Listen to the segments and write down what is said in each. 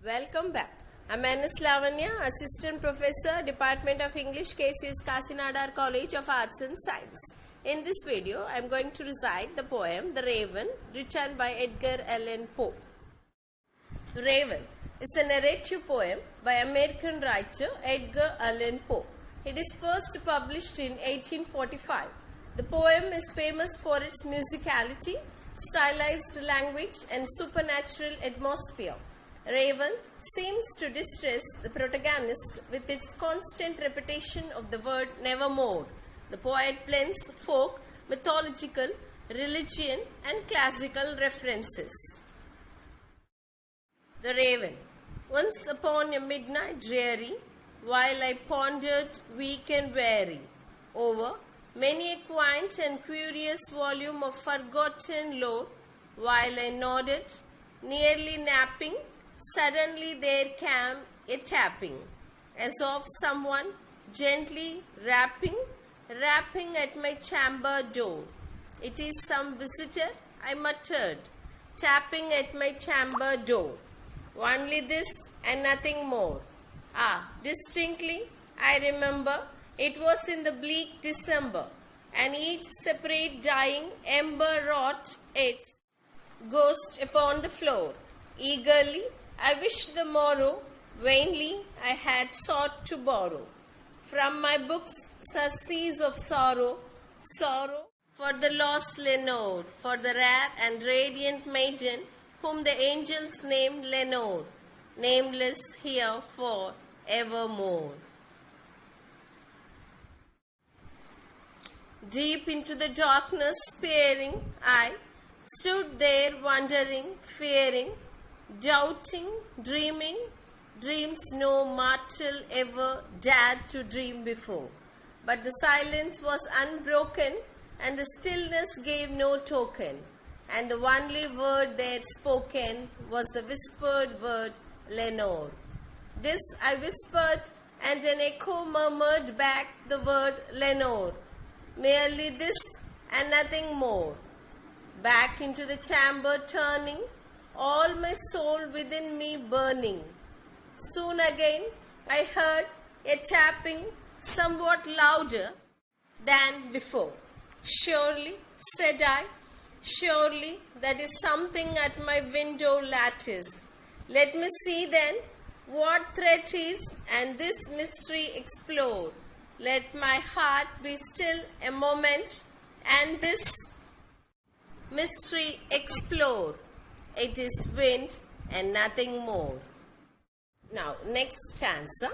Welcome back. I'm Ms.N.S.Lavanya, Assistant Professor, Department of English, Cases, Kasinadar College of Arts and Science. In this video, I'm going to recite the poem The Raven, written by Edgar Allan Poe. The Raven is a narrative poem by American writer Edgar Allan Poe. It is first published in 1845. The poem is famous for its musicality, stylized language, and supernatural atmosphere. Raven seems to distress the protagonist with its constant repetition of the word nevermore. The poet blends folk, mythological, religion, and classical references. The Raven. Once upon a midnight dreary, while I pondered weak and weary over many a quaint and curious volume of forgotten lore, while I nodded, nearly napping, suddenly there came a tapping, as of someone gently rapping at my chamber door. "It is some visitor," I muttered, tapping at my chamber door. Only this and nothing more. Distinctly I remember it was in the bleak December, and each separate dying ember wrought its ghost upon the floor. Eagerly I wished the morrow, vainly I had sought to borrow from my books surcease of sorrow for the lost Lenore, for the rare and radiant maiden whom the angels name Lenore, nameless here for evermore. Deep into the darkness peering, I stood there wondering, fearing, doubting, dreaming, dreams no mortal ever dared to dream before. But the silence was unbroken, and the stillness gave no token, and the only word there spoken was the whispered word Lenore. This I whispered, and an echo murmured back the word Lenore. Merely this and nothing more. Back into the chamber turning, all my soul within me burning. Soon again I heard a tapping somewhat louder than before. "Surely," said I, "surely that is something at my window lattice. Let me see then what threat is, and this mystery explore. Let my heart be still a moment, and this mystery explore. It is wind and nothing more." Now, next stanza.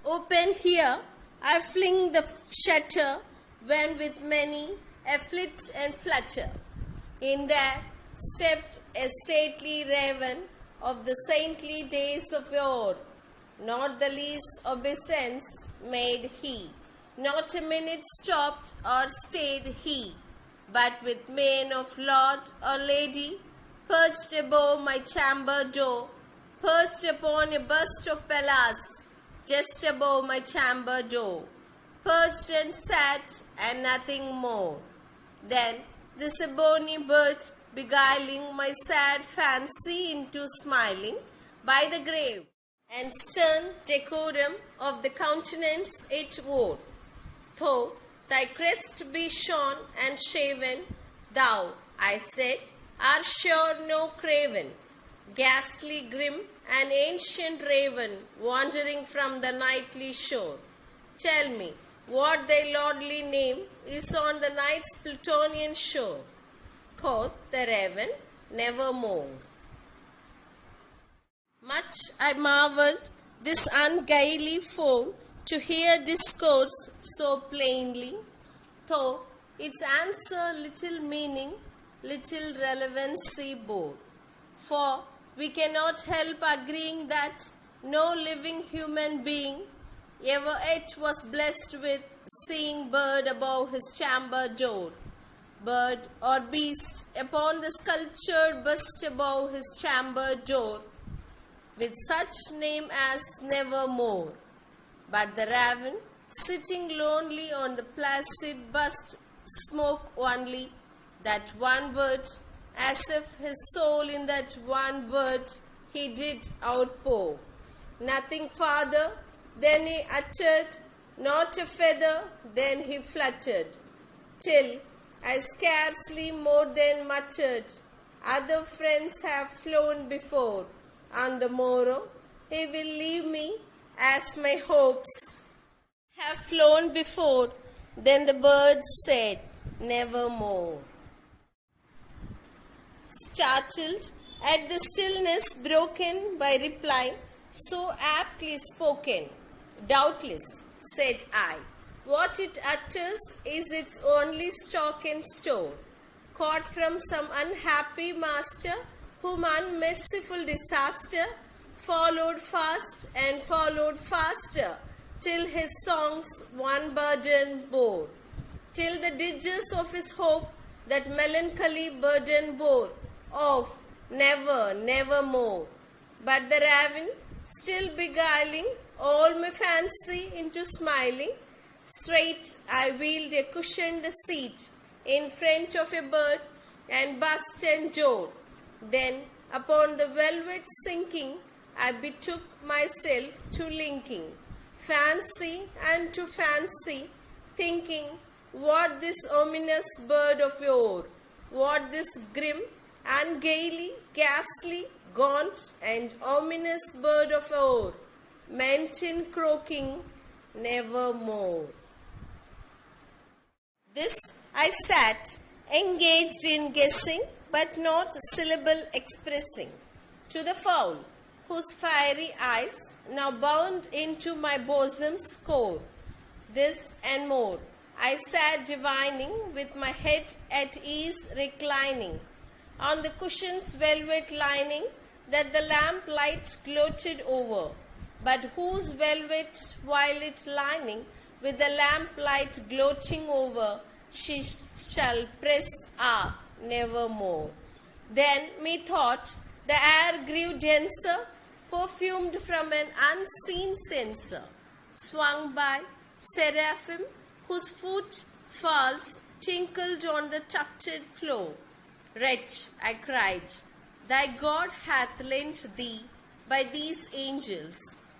"Open here, I fling the shutter, when with many a flit and flutter, in there stepped a stately raven of the saintly days of yore. Not the least obeisance made he, not a minute stopped or stayed he, but with mien of lord or lady, perched above my chamber door, perched upon a bust of Pallas, just above my chamber door, perched and sat, and nothing more. Then this ebony bird, beguiling my sad fancy into smiling, by the grave and stern decorum of the countenance it wore. Though thy crest be shorn and shaven, thou," I said, "art sure no craven, ghastly grim, an ancient raven, wandering from the nightly shore. Tell me what thy lordly name is on the night's Plutonian shore." Quoth the raven, "Nevermore." Much I marveled this ungainly foe to hear discourse so plainly, though its answer little meaning, little relevancy bore. For we cannot help agreeing that no living human being ever yet was blessed with seeing bird above his chamber door, bird or beast upon the sculptured bust above his chamber door, with such name as Nevermore. But the raven, sitting lonely on the placid bust, spoke only that one word, as if his soul in that one word he did outpour. Nothing farther than he uttered, not a feather than he fluttered, till I scarcely more than muttered, other friends have flown before, on the morrow he will leave me as my hopes have flown before. Then the birds said, nevermore. Startled at the stillness broken by reply so aptly spoken, doubtless, said I, what it utters is its only stock and store, caught from some unhappy master whom unmerciful disaster followed fast and followed faster, till his songs one burden bore, till the digits of his hope that melancholy burden bore, of never, nevermore. But the raven, still beguiling all my fancy into smiling, straight I wheeled a cushioned seat in front of a bird and buzzed and jawed. Then upon the velvet sinking, I betook myself to linking fancy and to fancy, thinking what this ominous bird of yore, what this grim and gaily, ghastly, gaunt and ominous bird of yore meant in croaking nevermore. This I sat, engaged in guessing, but not a syllable expressing, to the fowl, whose fiery eyes now bound into my bosom's core. This and more I sat divining, with my head at ease reclining on the cushion's velvet lining that the lamp light gloated over, but whose velvet violet lining with the lamp light gloating over she shall press nevermore. Then methought the air grew denser, perfumed from an unseen censer, swung by seraphim whose footfalls tinkled on the tufted floor. Wretch, I cried, thy God hath lent thee by these angels.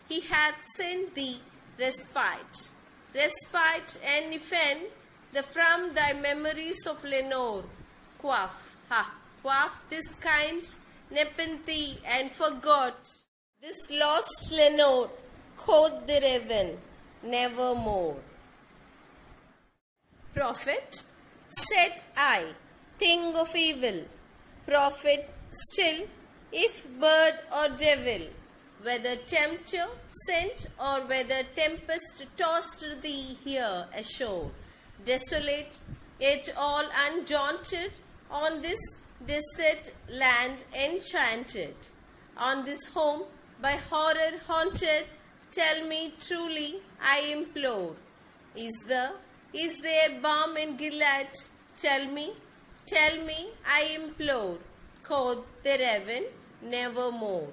He hath sent thee respite. Respite and ifan from thy memories of Lenore. Quaff this kind nepenthe and forgot this lost Lenore, quoth the raven, nevermore. Prophet, said I, thing of evil, prophet still, if bird or devil, whether tempter sent or whether tempest tossed thee here ashore, desolate, yet all undaunted, on this desert land enchanted, on this home by horror haunted, tell me truly, I implore, is there balm in Gilead? Tell me, I implore, quoth the raven, nevermore.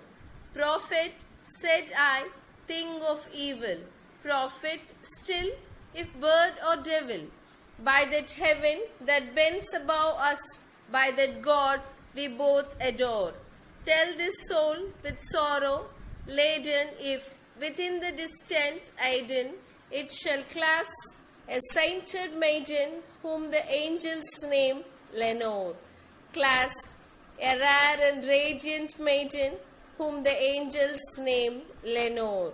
Prophet, said I, thing of evil, prophet still, if bird or devil, by that heaven that bends above us, by that God we both adore. Tell this soul with sorrow laden, if within the distant Eden it shall clasp a sainted maiden whom the angels name Lenore. Clasp a rare and radiant maiden whom the angels name Lenore.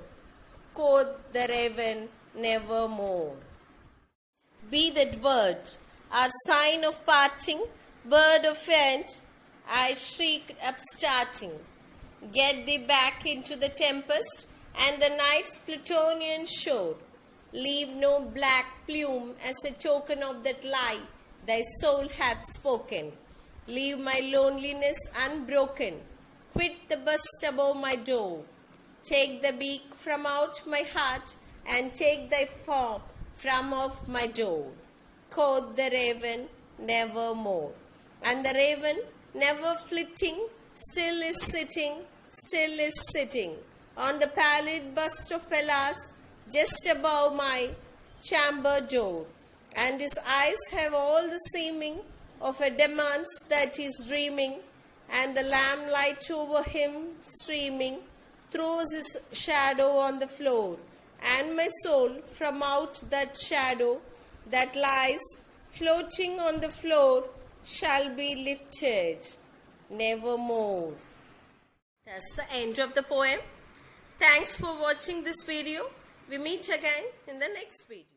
Quoth the raven, nevermore. Be that word our sign of parting, bird of end, I shrieked upstarting. Get thee back into the tempest and the night's Plutonian shore. Leave no black plume as a token of that lie thy soul hath spoken. Leave my loneliness unbroken. Quit the bust above my door. Take the beak from out my heart and take thy form from off my door. Quoth the raven, nevermore. And the raven, never flitting, still is sitting on the pallid bust of Pallas, just above my chamber door, and his eyes have all the seeming of a demons that is dreaming, and the lamplight over him streaming throws his shadow on the floor, and my soul from out that shadow that lies floating on the floor shall be lifted nevermore. That's the end of the poem. Thanks for watching this video. We meet again in the next video.